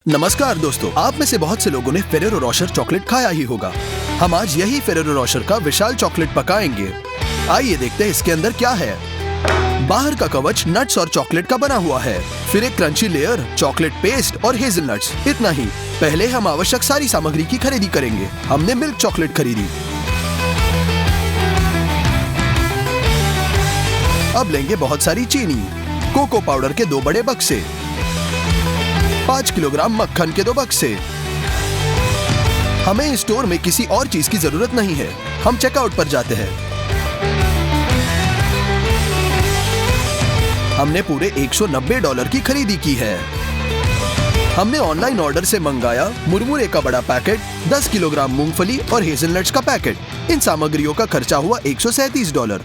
नमस्कार दोस्तों, आप में से बहुत से लोगों ने फेरेरो रोशर चॉकलेट खाया ही होगा। हम आज यही फेरेरो रोशर का विशाल चॉकलेट पकाएंगे। आइए देखते हैं इसके अंदर क्या है। बाहर का कवच नट्स और चॉकलेट का बना हुआ है, फिर एक क्रंची लेयर, चॉकलेट पेस्ट और हेजलनट्स। इतना ही। पहले हम आवश्यक सारी सामग्री की खरीदी करेंगे। हमने मिल्क चॉकलेट खरीदी। अब लेंगे बहुत सारी चीनी, कोको पाउडर के 2 बड़े बक्से, 5 किलोग्राम मक्खन के 2 बक्से। हमें स्टोर में किसी और चीज की जरूरत नहीं है। हम चेकआउट पर जाते हैं। हमने पूरे $190 की खरीदी की है। हमने ऑनलाइन ऑर्डर से मंगाया मुरमुरे का बड़ा पैकेट, 10 किलोग्राम मूंगफली और हेजलनट्स का पैकेट। इन सामग्रियों का खर्चा हुआ $137।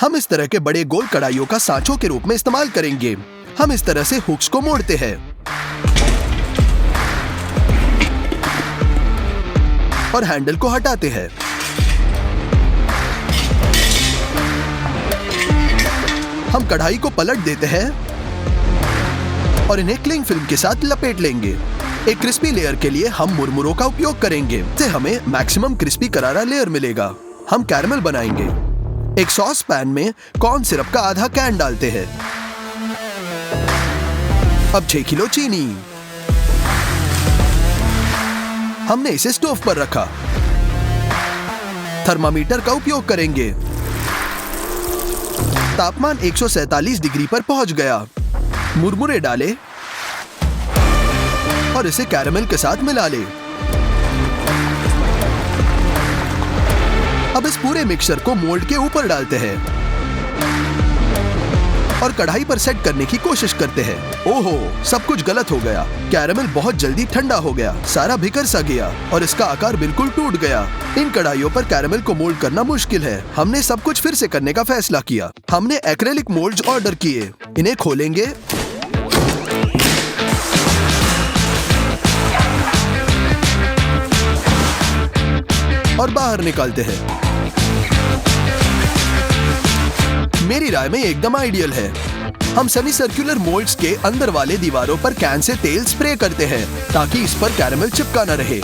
हम इस तरह के बड़े गोल कढ़ाइयों का सांचों के रूप में इस्तेमाल करेंगे। हम इस तरह से हुक्स को मोड़ते हैं और हैंडल को हटाते हैं। हम कढ़ाई को पलट देते हैं और इन्हें क्लिंग फिल्म के साथ लपेट लेंगे। एक क्रिस्पी लेयर के लिए हम मुरमुरों का उपयोग करेंगे, इससे हमें मैक्सिमम क्रिस्पी करारा लेयर मिलेगा। हम कैरमल बनाएंगे। एक सॉस पैन में कॉर्न सिरप का आधा कैन डालते हैं। अब 6 किलो चीनी। हमने इसे स्टोव पर रखा। थर्मामीटर का उपयोग करेंगे। तापमान 147 डिग्री पर पहुंच गया। मुरमुरे डाले और इसे कैरमल के साथ मिला ले। अब इस पूरे मिक्सचर को मोल्ड के ऊपर डालते हैं और कढ़ाई पर सेट करने की कोशिश करते हैं। ओहो, सब कुछ गलत हो गया। कैरमल बहुत जल्दी ठंडा हो गया, सारा बिखर सा गया और इसका आकार बिल्कुल टूट गया। इन कढ़ाइयों पर कैरमल को मोल्ड करना मुश्किल है। हमने सब कुछ फिर से करने का फैसला किया। हमने एक्रेलिक मोल्ड्स ऑर्डर किए। इन्हें खोलेंगे और बाहर निकालते हैं। मेरी राय में एकदम आइडियल है। हम सेमी सर्कुलर मोल्ड्स के अंदर वाले दीवारों पर कैन से तेल स्प्रे करते हैं ताकि इस पर कैरमल चिपका न रहे।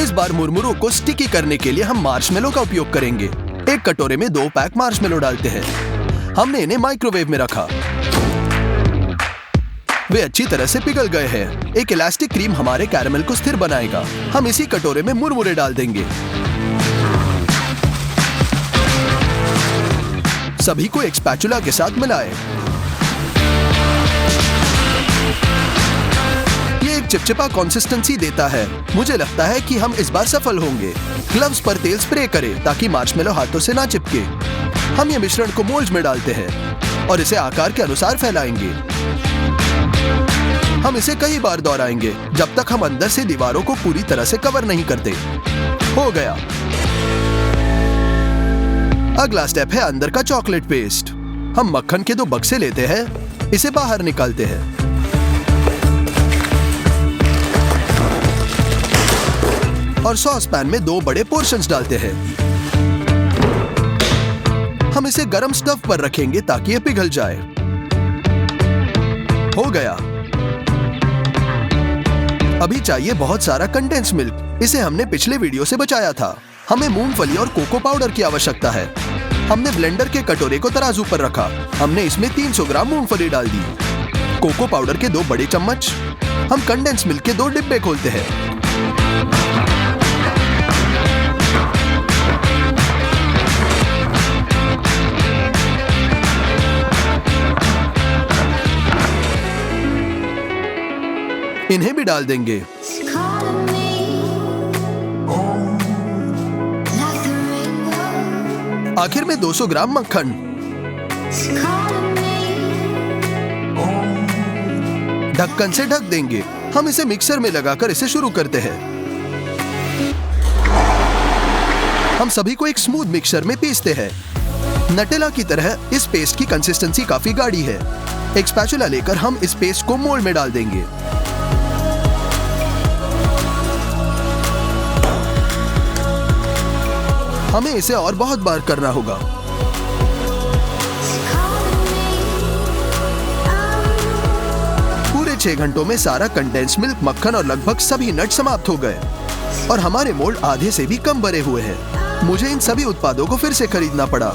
इस बार मुरमुरों को स्टिकी करने के लिए हम मार्शमेलो का उपयोग करेंगे। एक कटोरे में 2 पैक मार्शमेलो डालते हैं। हमने इन्हें माइक्रोवेव में रखा। वे अच्छी तरह से पिघल गए हैं। एक इलास्टिक क्रीम हमारे कैरमल को स्थिर बनाएगा। हम इसी कटोरे में मुरमुरे डाल देंगे। सभी को एक स्पैचुला के साथ मिलाएं। ये एक चिपचिपा कंसिस्टेंसी देता है। मुझे लगता है कि हम इस बार सफल होंगे। ग्लव्स पर तेल स्प्रे करें ताकि मार्शमेलो हाथों से ना चिपके। हम ये मिश्रण को मोल्ड्स में डालते हैं और इसे आकार के अनुसार फैलाएंगे। हम इसे कई बार दोहराएंगे जब तक हम अंदर से दीवारों को पूरी तरह से कवर नहीं करते। हो गया। अगला स्टेप है अंदर का चॉकलेट पेस्ट। हम मक्खन के 2 बक्से लेते हैं, इसे बाहर निकालते हैं और सॉस पैन में 2 बड़े पोर्शंस डालते हैं। हम इसे गरम स्टव पर रखेंगे ताकि ये पिघल जाए। हो गया। अभी चाहिए बहुत सारा कंडेंस मिल्क। इसे हमने पिछले वीडियो से बचाया था। हमें मूंगफली और कोको पाउडर की आवश्यकता है। हमने ब्लेंडर के कटोरे को तराजू पर रखा। हमने इसमें 300 ग्राम मूंगफली डाल दी। कोको पाउडर के 2 बड़े चम्मच। हम कंडेंस मिल्क के 2 डिब्बे खोलते हैं। इन्हें भी डाल देंगे। आखिर में 200 ग्राम मक्खन। ढक्कन से ढक देंगे। हम इसे मिक्सर में लगाकर इसे शुरू करते हैं। हम सभी को एक स्मूथ मिक्सर में पीसते हैं। नटेला की तरह इस पेस्ट की कंसिस्टेंसी काफी गाढ़ी है। एक स्पैचुला लेकर हम इस पेस्ट को मोल्ड में डाल देंगे। हमें इसे और बहुत बार करना होगा। 6 घंटों में सारा कंडेंस मिल्क, मक्खन और लगभग सभी नट समाप्त हो गए और हमारे मोल्ड आधे से भी कम भरे हुए हैं। मुझे इन सभी उत्पादों को फिर से खरीदना पड़ा।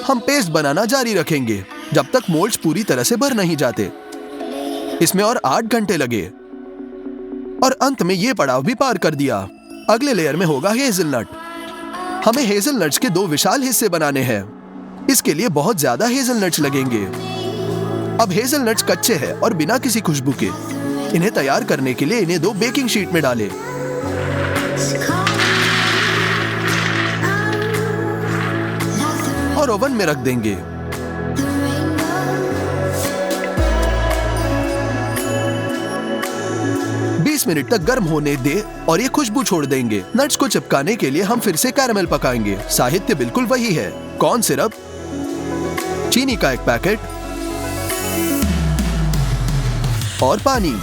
हम पेस्ट बनाना जारी रखेंगे जब तक मोल्ड्स पूरी तरह से भर नहीं जाते। इसमें और 8 घंटे लगे और अंत में ये पड़ाव भी पार कर दिया। अगले लेयर में होगा हेज़लनट। हमें हेज़लनट्स के 2 विशाल हिस्से बनाने हैं। इसके लिए बहुत ज्यादा हेज़लनट्स लगेंगे। अब हेज़लनट्स कच्चे हैं और बिना किसी खुशबू के। इन्हें तैयार करने के लिए इन्हें 2 बेकिंग शीट में डालें और ओवन में रख देंगे। मिनट तक गर्म होने दे और ये खुशबू छोड़ देंगे। नट्स को चिपकाने के लिए हम फिर से कैरमल पकाएंगे। साहित्य बिल्कुल वही है, कॉर्न सिरप, चीनी का 1 पैकेट और पानी।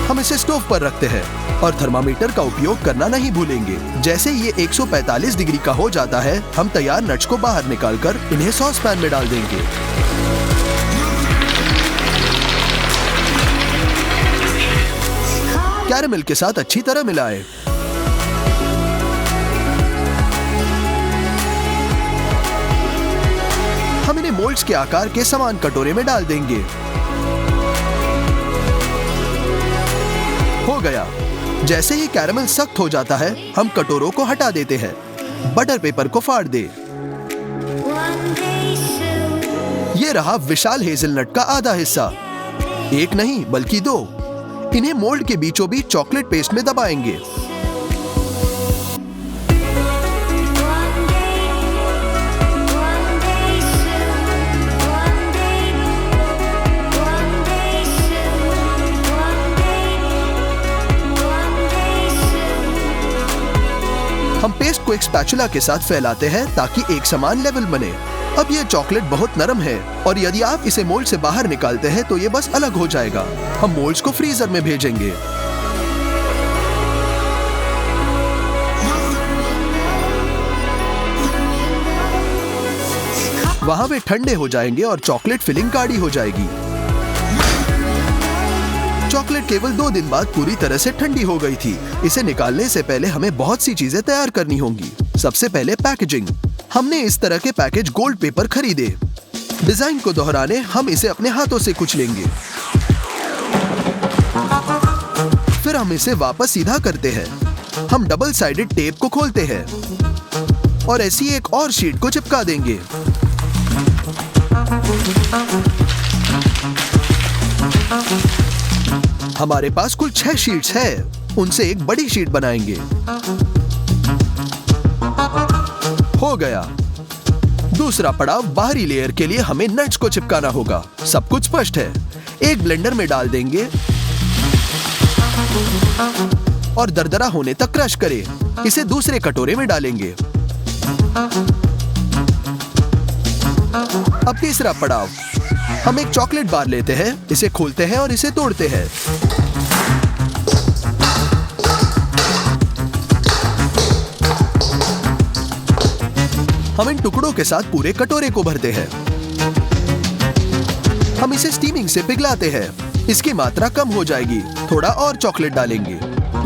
हम इसे स्टोव पर रखते हैं और थर्मामीटर का उपयोग करना नहीं भूलेंगे। जैसे ये 145 डिग्री का हो जाता है, हम तैयार नट्स को बाहर निकालकर इन्हें सॉस पैन में डाल देंगे। कैरमल के साथ अच्छी तरह मिलाएं। हम इन्हें मोल्ड्स के आकार के समान कटोरे में डाल देंगे। हो गया। जैसे ही कैरमल सख्त हो जाता है, हम कटोरों को हटा देते हैं। बटर पेपर को फाड़ दे। ये रहा विशाल हेज़लनट का आधा हिस्सा। 1 नहीं बल्कि 2। इन्हें मोल्ड के बीचों बीच चॉकलेट पेस्ट में दबाएंगे। हम पेस्ट को एक स्पैचुला के साथ फैलाते हैं ताकि एक समान लेवल बने। अब ये चॉकलेट बहुत नरम है और यदि आप इसे मोल्ड से बाहर निकालते हैं तो ये बस अलग हो जाएगा। हम मोल्ड्स को फ्रीजर में भेजेंगे। वहां वे ठंडे हो जाएंगे और चॉकलेट फिलिंग गाढ़ी हो जाएगी। चॉकलेट केवल 2 दिन बाद पूरी तरह से ठंडी हो गई थी। इसे निकालने से पहले हमें बहुत सी चीजें तैयार करनी होंगी। सबसे पहले पैकेजिंग। हमने इस तरह के पैकेज गोल्ड पेपर खरीदे। डिजाइन को दोहराने हम इसे अपने हाथों से कुचलेंगे। फिर हम इसे वापस सीधा करते हैं। हम डबल साइडेड टेप को खोलते हैं और ऐसी एक और शीट को चिपका देंगे। हमारे पास कुल 6 शीट्स है। उनसे एक बड़ी शीट बनाएंगे। हो गया। दूसरा पड़ाव, बाहरी लेयर के लिए हमें नट्स को चिपकाना होगा। सब कुछ स्पष्ट है। एक ब्लेंडर में डाल देंगे और दरदरा होने तक क्रश करें। इसे दूसरे कटोरे में डालेंगे। अब तीसरा पड़ाव, हम एक चॉकलेट बार लेते हैं, इसे खोलते हैं और इसे तोड़ते हैं। हम इन टुकड़ों के साथ पूरे कटोरे को भरते हैं। हम इसे स्टीमिंग से पिघलाते हैं। इसकी मात्रा कम हो जाएगी। थोड़ा और चॉकलेट डालेंगे।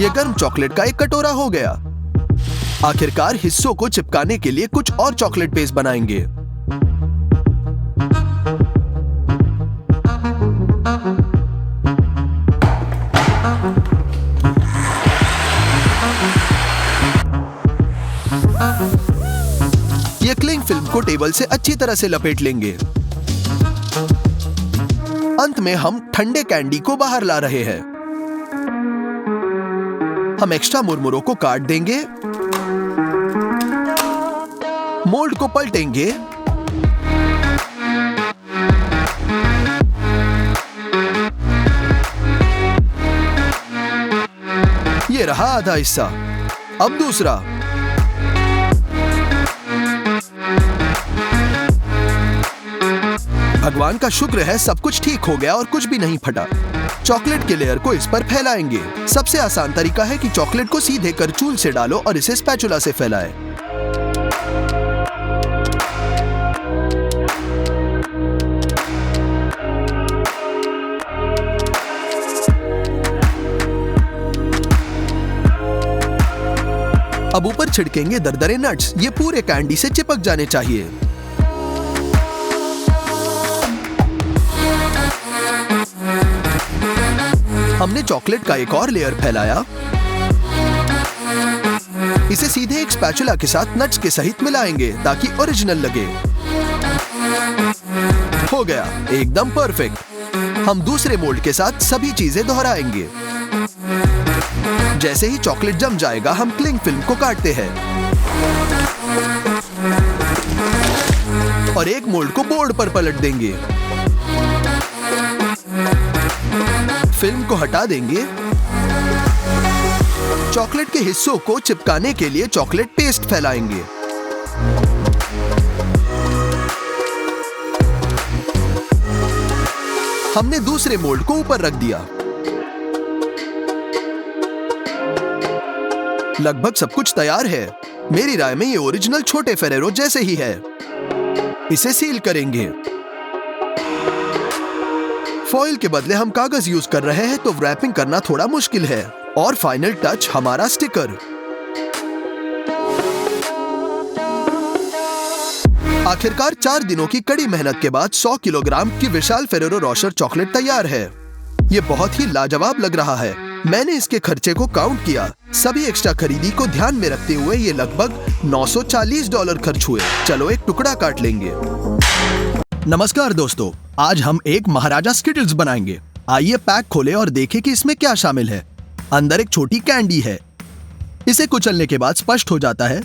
यह गर्म चॉकलेट का एक कटोरा हो गया। आखिरकार हिस्सों को चिपकाने के लिए कुछ और चॉकलेट पेस्ट बनाएंगे। ये क्लिंग फिल्म को टेबल से अच्छी तरह से लपेट लेंगे। अंत में हम ठंडे कैंडी को बाहर ला रहे हैं। हम एक्स्ट्रा मुरमुरों को काट देंगे, मोल्ड को पलटेंगे ये रहा आधा हिस्सा। अब दूसरा। भगवान का शुक्र है सब कुछ ठीक हो गया और कुछ भी नहीं फटा। चॉकलेट के लेयर को इस पर फैलाएंगे। सबसे आसान तरीका है कि चॉकलेट को सीधे करचूल से डालो और इसे स्पैचुला से फैलाएं। अब ऊपर छिड़केंगे दरदरे नट्स। ये पूरे कैंडी से चिपक जाने चाहिए। हमने चॉकलेट का एक और लेयर फैलाया। इसे सीधे एक स्पैचुला के साथ नट्स के सहित मिलाएंगे ताकि ओरिजिनल लगे। हो गया, एकदम परफेक्ट। हम दूसरे मोल्ड के साथ सभी चीजें दोहराएंगे। जैसे ही चॉकलेट जम जाएगा, हम क्लिंग फिल्म को काटते हैं और एक मोल्ड को बोर्ड पर पलट देंगे। फिल्म को हटा देंगे। चॉकलेट के हिस्सों को चिपकाने के लिए चॉकलेट पेस्ट फैलाएंगे। हमने दूसरे मोल्ड को ऊपर रख दिया। लगभग सब कुछ तैयार है। मेरी राय में ये ओरिजिनल छोटे फेरेरो जैसे ही है। इसे सील करेंगे। फॉइल के बदले हम कागज यूज कर रहे हैं, तो रैपिंग करना थोड़ा मुश्किल है। और फाइनल टच हमारा स्टिकर। आखिरकार 4 दिनों की कड़ी मेहनत के बाद 100 किलोग्राम की विशाल फेरेरो रोशर चॉकलेट तैयार है। ये बहुत ही लाजवाब लग रहा है। मैंने इसके खर्चे को काउंट किया। सभी एक्स्ट्रा खरीदी को ध्यान में रखते हुए ये लगभग $940 खर्च हुए। चलो एक टुकड़ा काट लेंगे। नमस्कार दोस्तों, आज हम एक महाराजा स्किटल्स बनाएंगे। आइए पैक खोलें और देखें कि इसमें क्या शामिल है। अंदर एक छोटी कैंडी है। इसे कुचलने के बाद स्पष्ट हो जाता है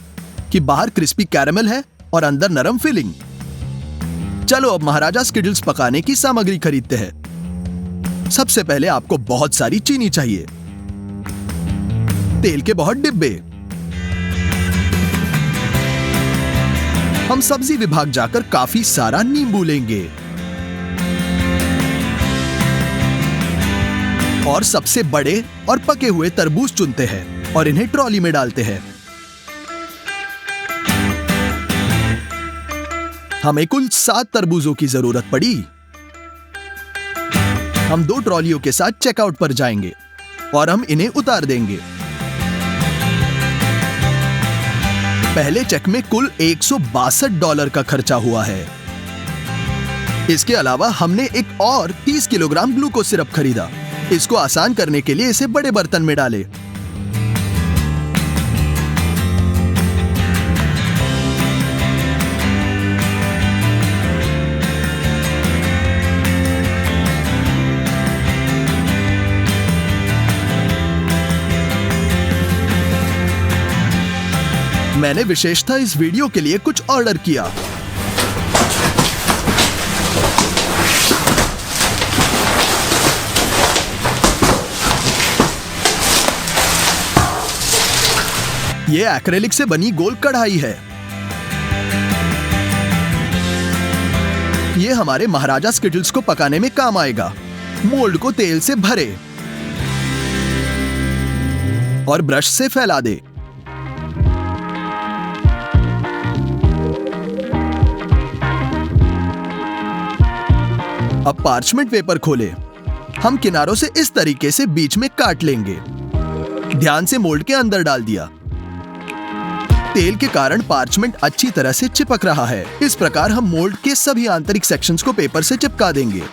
कि बाहर क्रिस्पी कैरेमल है और अंदर नरम फिलिंग। चलो अब महाराजा स्किटल्स पकाने की सामग्री खरीदते हैं। सबसे पहले आपको बहुत सारी चीनी चाहिए, तेल के बहुत डिब्बे। हम सब्जी विभाग जाकर काफी सारा नींबू लेंगे और सबसे बड़े और पके हुए तरबूज चुनते हैं और इन्हें ट्रॉली में डालते हैं। हमें कुल 7 तरबूजों की जरूरत पड़ी। हम 2 ट्रॉलियों के साथ चेकआउट पर जाएंगे और हम इन्हें उतार देंगे। पहले चेक में कुल $162 का खर्चा हुआ है। इसके अलावा हमने एक और 30 किलोग्राम ग्लूकोज सिरप खरीदा। इसको आसान करने के लिए इसे बड़े बर्तन में डालें। मैंने विशेषतः इस वीडियो के लिए कुछ ऑर्डर किया। ये एक्रेलिक से बनी गोल कढ़ाई है। ये हमारे महाराजा स्किटल्स को पकाने में काम आएगा। मोल्ड को तेल से भरे और ब्रश से फैला दे। अब पार्चमेंट पेपर खोले। हम किनारों से इस तरीके से बीच में काट लेंगे। ध्यान से मोल्ड के अंदर डाल दिया। तेल के कारण पार्चमेंट अच्छी तरह से चिपक रहा है। इस प्रकार हम मोल्ड के सभी आंतरिक सेक्शंस को पेपर से चिपका देंगे।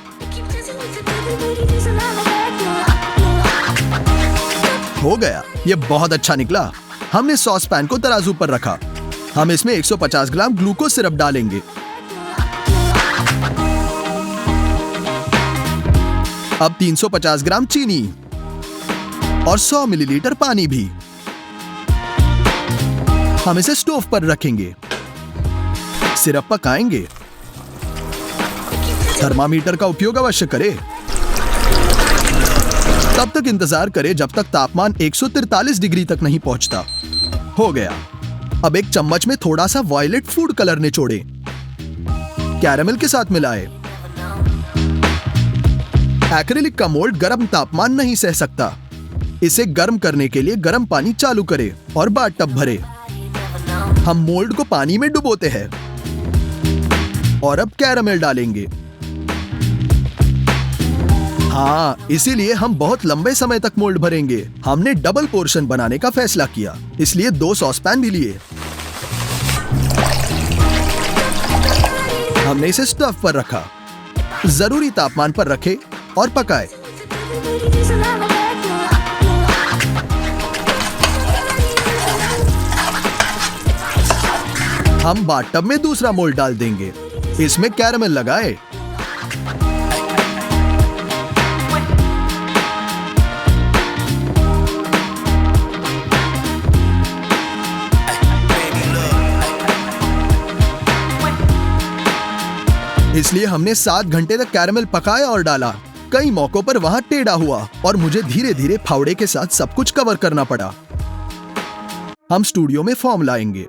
हो गया, ये बहुत अच्छा निकला। हमने सॉस पैन को तराजू पर रखा। हम इसमें 150 ग्राम ग्लूकोज सिरप डालेंगे। अब 350 ग्राम चीनी और 100 मिलीलीटर पानी भी। हम इसे स्टोव पर रखेंगे। सिरप पकाएंगे। थर्मामीटर का उपयोग अवश्य करें। तब तक इंतजार करें जब तक तापमान 143 डिग्री तक नहीं पहुंचता। हो गया। अब एक चम्मच में थोड़ा सा वायलेट फूड कलर निचोड़ें। कैरेमल के साथ मिलाएं। एक्रेलिक का मोल्ड गर्म तापमान नहीं सह सकता। इसे गर्म करने के लिए गर्म पानी चालू करें और बाथटब भरें। हम मोल्ड को पानी में डुबोते हैं और अब कैरेमल डालेंगे। हाँ, इसीलिए हम बहुत लंबे समय तक मोल्ड भरेंगे। हमने डबल पोर्शन बनाने का फैसला किया, इसलिए 2 सॉसपैन भी लिए। हमने इसे स्टव पर रखा, जरूरी तापमान पर रखे और पकाए। हम बाथटब में दूसरा मोल्ड डाल देंगे। इसमें कैरेमल लगाए। इसलिए हमने 7 घंटे तक कैरेमल पकाया और डाला। कई मौकों पर वहां टेढ़ा हुआ और मुझे धीरे धीरे फावड़े के साथ सब कुछ कवर करना पड़ा। हम स्टूडियो में फॉर्म लाएंगे।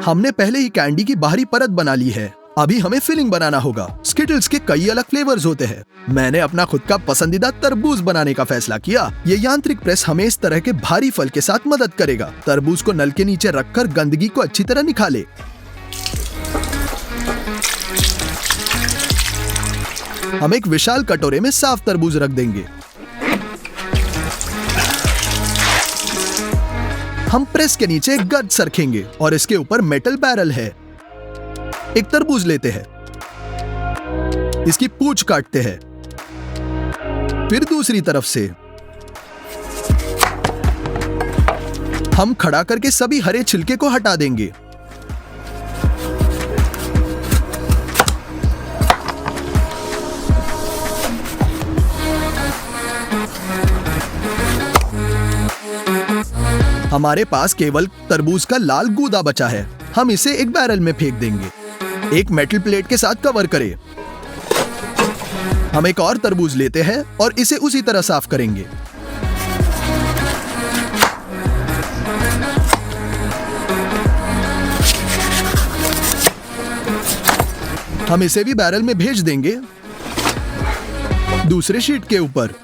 हमने पहले ही कैंडी की बाहरी परत बना ली है। अभी हमें फिलिंग बनाना होगा। स्किटल्स के कई अलग फ्लेवर्स होते हैं। मैंने अपना खुद का पसंदीदा तरबूज बनाने का फैसला किया। ये यांत्रिक प्रेस हमें इस तरह के भारी फल के साथ मदद करेगा। तरबूज को नल के नीचे रखकर गंदगी को अच्छी तरह निकाले। हम एक विशाल कटोरे में साफ तरबूज रख देंगे। हम प्रेस के नीचे एक गर्द रखेंगे और इसके ऊपर मेटल बैरल है। एक तरबूज लेते हैं, इसकी पूंछ काटते हैं, फिर दूसरी तरफ से हम खड़ा करके सभी हरे छिलके को हटा देंगे। हमारे पास केवल तरबूज का लाल गूदा बचा है। हम इसे एक बैरल में फेंक देंगे। एक मेटल प्लेट के साथ कवर करें। हम एक और तरबूज लेते हैं और इसे उसी तरह साफ करेंगे। हम इसे भी बैरल में भेज देंगे, दूसरे शीट के ऊपर।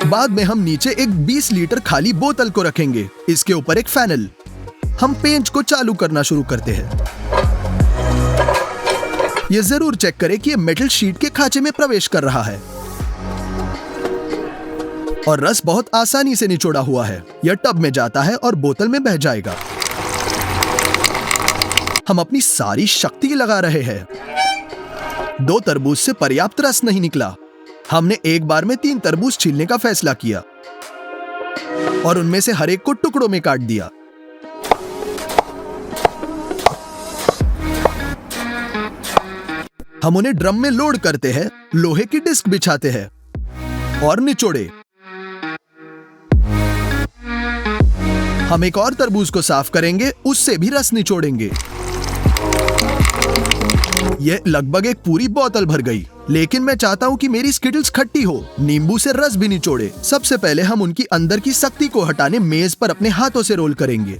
बाद में हम नीचे एक 20 लीटर खाली बोतल को रखेंगे। इसके ऊपर एक फैनल। हम पेंच को चालू करना शुरू करते हैं। यह जरूर चेक करें कि यह मेटल शीट के खांचे में प्रवेश कर रहा है और रस बहुत आसानी से निचोड़ा हुआ है। यह टब में जाता है और बोतल में बह जाएगा। हम अपनी सारी शक्ति लगा रहे हैं। 2 तरबूज से पर्याप्त रस नहीं निकला। हमने एक बार में 3 तरबूज छीलने का फैसला किया और उनमें से हर एक को टुकड़ों में काट दिया। हम उन्हें ड्रम में लोड करते हैं, लोहे की डिस्क बिछाते हैं और निचोड़े। हम एक और तरबूज को साफ करेंगे, उससे भी रस निचोड़ेंगे। यह लगभग एक पूरी बोतल भर गई, लेकिन मैं चाहता हूं कि मेरी स्किटल्स खट्टी हो। नींबू से रस भी निचोड़े। सबसे पहले हम उनकी अंदर की सख्ती को हटाने मेज पर अपने हाथों से रोल करेंगे।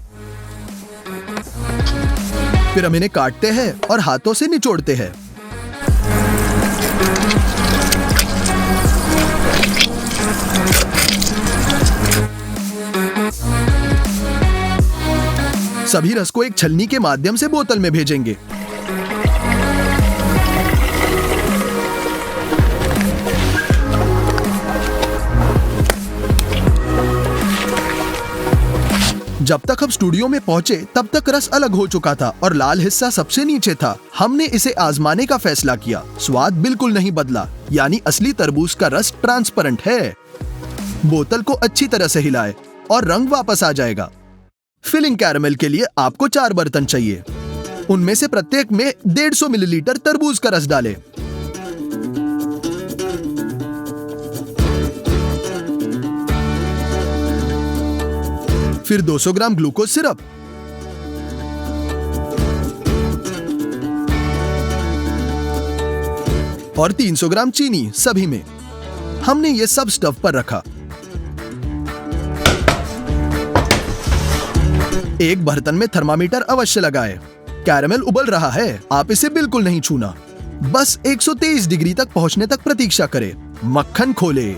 फिर हम इन्हें काटते हैं और हाथों से निचोड़ते हैं। सभी रस को एक छलनी के माध्यम से बोतल में भेजेंगे। जब तक हम स्टूडियो में पहुंचे तब तक रस अलग हो चुका था और लाल हिस्सा सबसे नीचे था। हमने इसे आजमाने का फैसला किया। स्वाद बिल्कुल नहीं बदला, यानी असली तरबूज का रस ट्रांसपेरेंट है। बोतल को अच्छी तरह से हिलाए और रंग वापस आ जाएगा। फिलिंग कैरेमल के लिए आपको 4 बर्तन चाहिए। उनमें से प्रत्येक में 150 मिलीलीटर तरबूज का रस डालें। फिर 200 ग्राम ग्लूकोज सिरप, और 300 ग्राम चीनी, सभी में। हमने ये सब स्टव पर रखा। एक बर्तन में थर्मामीटर अवश्य लगाएं। कैरेमल उबल रहा है, आप इसे बिल्कुल नहीं छूना। बस 123 डिग्री तक पहुंचने तक प्रतीक्षा करें। मक्खन खोले।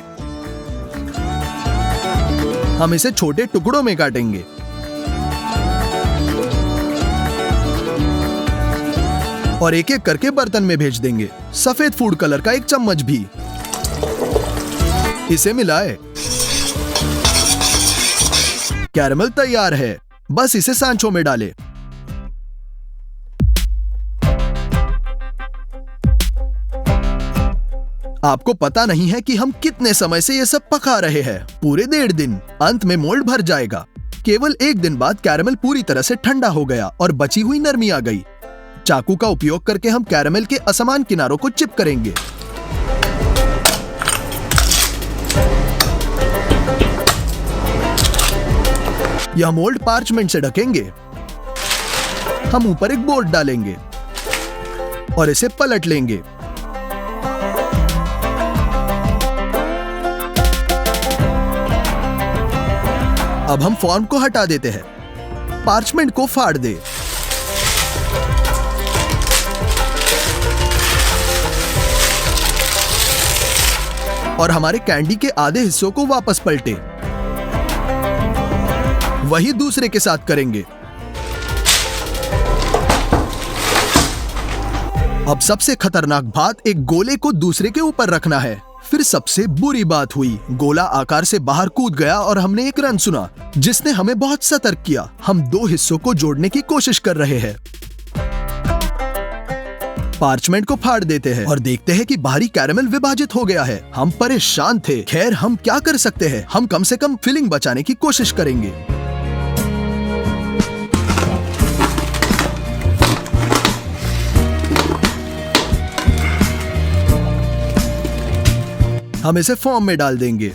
हम इसे छोटे टुकड़ों में काटेंगे। और एक एक करके बर्तन में भेज देंगे। सफेद फूड कलर का 1 चम्मच भी। इसे मिलाए। कैरेमल तैयार है, बस इसे सांचों में डालें। आपको पता नहीं है कि हम कितने समय से ये सब पका रहे हैं, पूरे 1.5 दिन। अंत में मोल्ड भर जाएगा। केवल 1 दिन बाद कैरेमल पूरी तरह से ठंडा हो गया और बची हुई नरमी आ गई। चाकू का उपयोग करके हम कैरेमल के असमान किनारों को चिप करेंगे। यह मोल्ड पार्चमेंट से ढकेंगे। हम ऊपर एक बोर्ड डालेंगे और इसे पलट लेंगे। अब हम फॉर्म को हटा देते हैं। पार्चमेंट को फाड़ दे। और हमारे कैंडी के आधे हिस्सों को वापस पलटे। वही दूसरे के साथ करेंगे। अब सबसे खतरनाक बात, एक गोले को दूसरे के ऊपर रखना है। फिर सबसे बुरी बात हुई, गोला आकार से बाहर कूद गया और हमने एक रन सुना, जिसने हमें बहुत सतर्क किया। हम 2 हिस्सों को जोड़ने की कोशिश कर रहे हैं। पार्चमेंट को फाड़ देते हैं और देखते हैं कि बाहरी कैरेमल विभाजित हो गया है। हम परेशान थे। खैर, हम क्या कर सकते हैं? हम कम से कम फिलिंग बचाने की कोशिश करेंगे। हम इसे फॉर्म में डाल देंगे।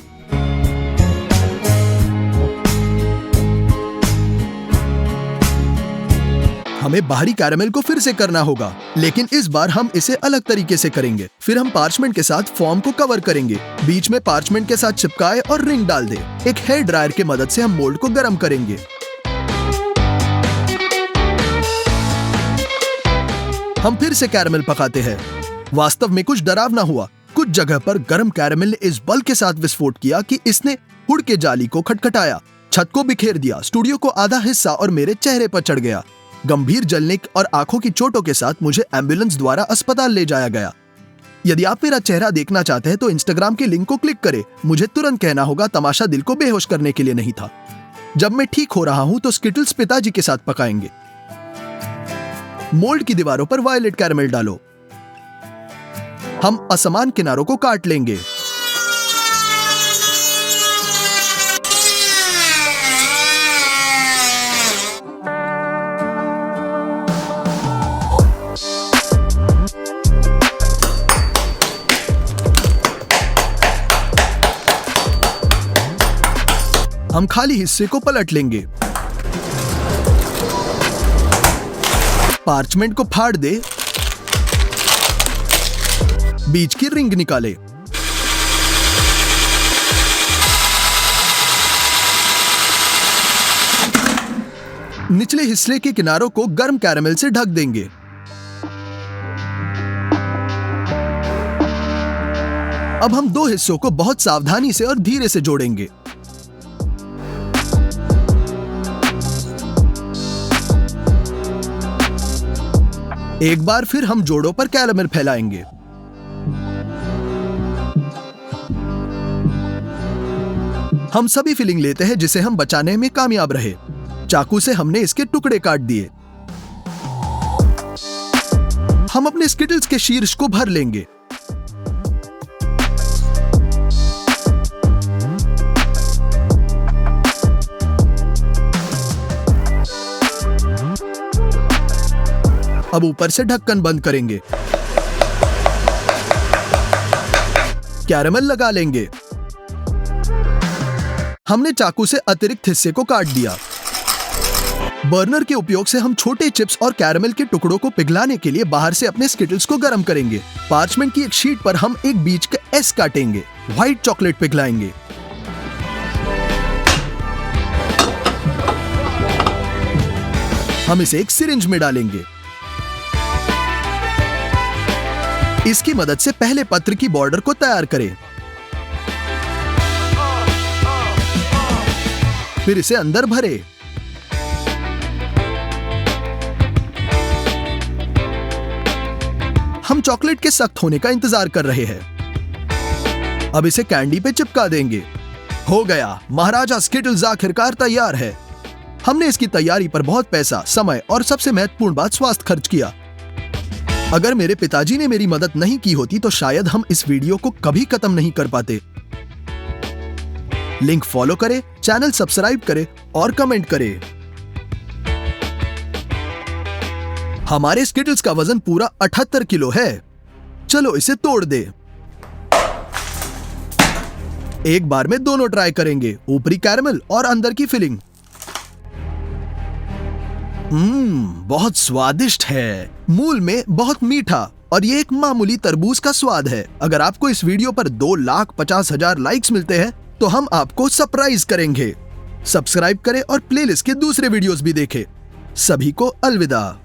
हमें बाहरी कैरेमल को फिर से करना होगा, लेकिन इस बार हम इसे अलग तरीके से करेंगे। फिर हम पार्चमेंट के साथ फॉर्म को कवर करेंगे। बीच में पार्चमेंट के साथ चिपकाए और रिंग डाल दे। एक हेयर ड्रायर की मदद से हम मोल्ड को गर्म करेंगे। हम फिर से कैरेमल पकाते हैं। वास्तव में कुछ डरावना हुआ। कुछ जगह पर गर्म कैरेमल ने इस बल के साथ विस्फोट किया कि इसने हुड के जाली को खटखटाया, छत को बिखेर दिया, स्टूडियो को आधा हिस्सा और मेरे चेहरे पर चढ़ गया। गंभीर जलने और आंखों की चोटों के साथ मुझे एम्बुलेंस द्वारा अस्पताल ले जाया गया। यदि आप मेरा चेहरा देखना चाहते हैं तो इंस्टाग्राम के लिंक को क्लिक करें। मुझे तुरंत कहना होगा, तमाशा दिल को बेहोश करने के लिए नहीं था। जब मैं ठीक हो रहा हूं तो स्किटल्स पिताजी के साथ पकाएंगे। मोल्ड की दीवारों पर वायलेट कैरेमल डालो। हम असमान किनारों को काट लेंगे। हम खाली हिस्से को पलट लेंगे। पार्चमेंट को फाड़ दे। बीच की रिंग निकाले। निचले हिस्से के किनारों को गर्म कैरेमल से ढक देंगे। अब हम 2 हिस्सों को बहुत सावधानी से और धीरे से जोड़ेंगे। एक बार फिर हम जोड़ों पर कैरेमल फैलाएंगे। हम सभी फिलिंग लेते हैं जिसे हम बचाने में कामयाब रहे। चाकू से हमने इसके टुकड़े काट दिए। हम अपने स्किटल्स के शीर्ष को भर लेंगे। अब ऊपर से ढक्कन बंद करेंगे। कैरेमल लगा लेंगे। हमने चाकू से अतिरिक्त हिस्से को काट दिया। बर्नर के उपयोग से हम छोटे चिप्स और कैरेमल के टुकड़ों को पिघलाने के लिए बाहर से अपने स्किटल्स को गर्म करेंगे। पार्चमेंट की एक शीट पर हम एक बीच का एस काटेंगे। व्हाइट चॉकलेट पिघलाएंगे। हम इसे एक सिरिंज में डालेंगे। इसकी मदद से पहले पत्र की बॉर्डर को तैयार करें। फिर इसे अंदर भरें। हम चॉकलेट के सख्त होने का इंतजार कर रहे हैं। अब इसे कैंडी पे चिपका देंगे। हो गया, महाराजा स्किटल्स आखिरकार तैयार है। हमने इसकी तैयारी पर बहुत पैसा, समय और सबसे महत्वपूर्ण बात स्वास्थ्य खर्च किया। अगर मेरे पिताजी ने मेरी मदद नहीं की होती तो शायद हम इस वीडियो को कभी खत्म नहीं कर पाते। लिंक फॉलो करें, चैनल सब्सक्राइब करें और कमेंट करें। हमारे स्किटल्स का वजन पूरा 78 किलो है। चलो इसे तोड़ दे। एक बार में दोनों ट्राई करेंगे, ऊपरी कैरमल और अंदर की फिलिंग। बहुत स्वादिष्ट है। मूल में बहुत मीठा और ये एक मामूली तरबूज का स्वाद है। अगर आपको इस वीडियो पर 2,50,000 लाइक्स मिलते हैं तो हम आपको सरप्राइज करेंगे। सब्सक्राइब करें और प्लेलिस्ट के दूसरे वीडियोस भी देखें। सभी को अलविदा।